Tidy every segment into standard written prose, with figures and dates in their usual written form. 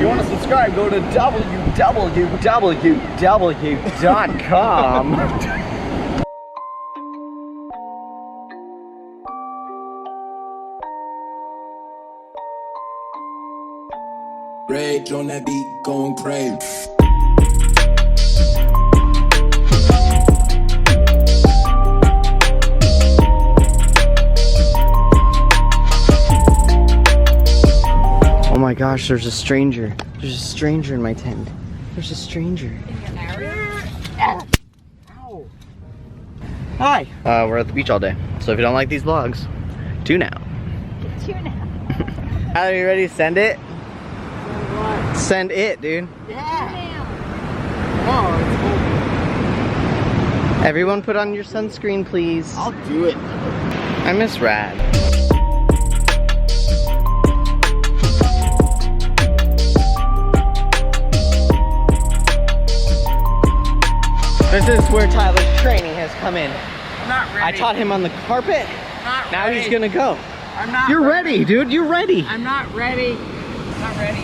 you want to subscribe, go to www.com. Rage on that beat, going crazy. Oh my gosh, there's a stranger. There's a stranger in my tent. There's a stranger. In your area? Ow. Hi. We're at the beach all day. So if you don't like these vlogs, tune out. Tune out. Are you ready to send it? What? Send it, dude. Yeah. Oh, it's cool. Everyone put on your sunscreen, please. I'll do it. I miss Rad. This is where Tyler's training has come in. I'm not ready. I taught him on the carpet. Not now ready. He's gonna go. I'm not You're ready, dude. You're ready. I'm not ready. I'm not ready.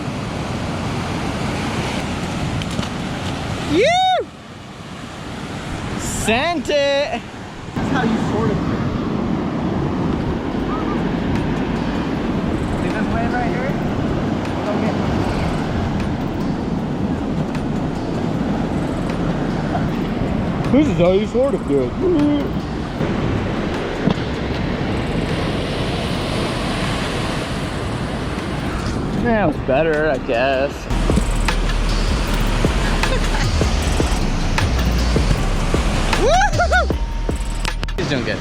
You sent it. That's how you sort of do it. See this wave right here? This is how you sort of do it. That was better, I guess. He's doing good.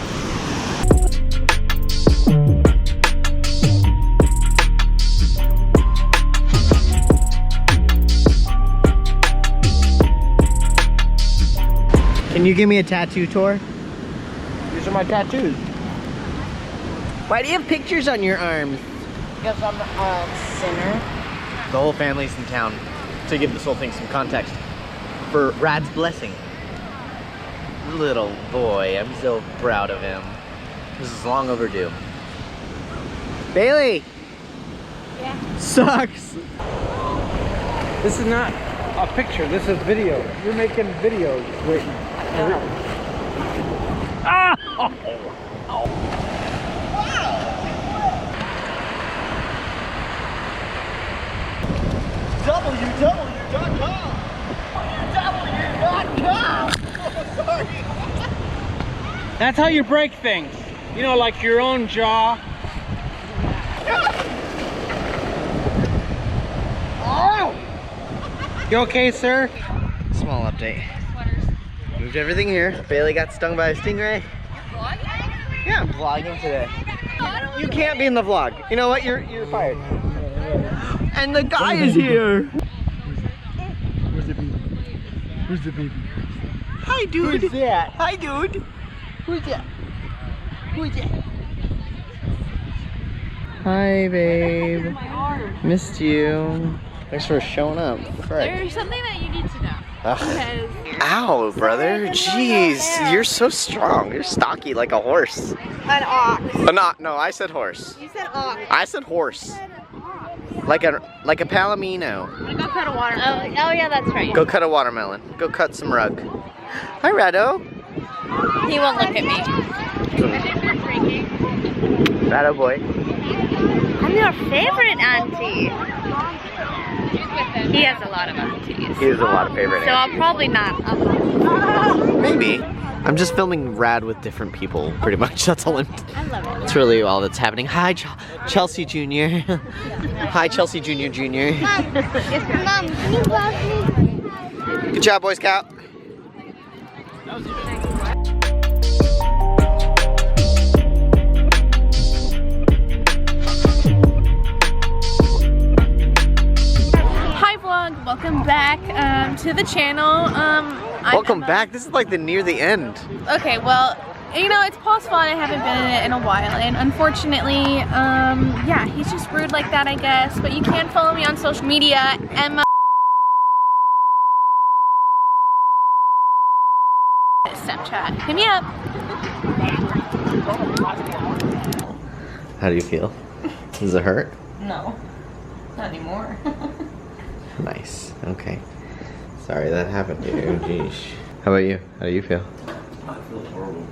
Can you give me a tattoo tour? These are my tattoos. Why do you have pictures on your arms? Because I'm a sinner. The whole family's in town to give this whole thing some context. For Rad's blessing. Little boy, I'm so proud of him. This is long overdue. Bailey! Yeah. Sucks! This is not a picture, this is video. You're making videos. Wait. Ah! www.com. Sorry. That's how you break things. You know, like your own jaw. Oh! You okay, sir? Small update. Moved everything here. Bailey got stung by a stingray. Yeah, I'm vlogging today. You can't be in the vlog. You know what? You're fired. And the guy is here. Where's the baby? Where's the baby? Hi, dude. Who's that? Hi, dude. Who's that? Who's that? Hi, babe. Missed you. Thanks for showing up. There's something that you need to know. Because Ow, brother. Jeez, you're so strong. You're stocky like a horse. An ox. No, I said horse. You said ox. I said horse. Like a palomino. go cut a watermelon. Oh yeah, that's right. Go cut a watermelon. Go cut some rug. Hi, Rado. He won't look at me. Rado boy. I'm your favorite auntie. He has a lot of aunties. He has a lot of favorite So I'll aunties. probably not upload. Maybe. I'm just filming Rad with different people, pretty much. That's all I love it. That's really all that's happening. Hi, Chelsea Jr. Hi, Chelsea Jr. Jr. Mom, can you vlog me? Good job, Boy Scout. Hi vlog, welcome back to the channel. Welcome back. This is like near the end. Okay, well, you know, it's possible I haven't been in it in a while, and unfortunately, yeah, he's just rude like that, I guess. But you can follow me on social media, Emma. Snapchat. Hit me up. How do you feel? Does it hurt? No, not anymore. Nice. Okay. Sorry that happened to you. Jeez. How about you? How do you feel? I feel horrible.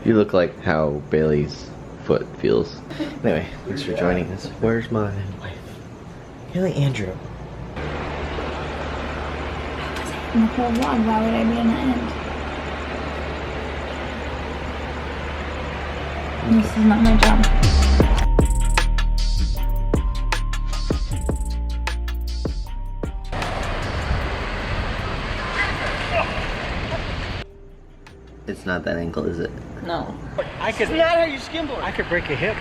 You look like how Bailey's foot feels. Anyway, thanks for joining us. Where's my wife? Haley Andrew. In the whole vlog, why would I be in the end? This is not my job. It's not that ankle, is it? No. I could. Not how you skimboard. I could break a hip.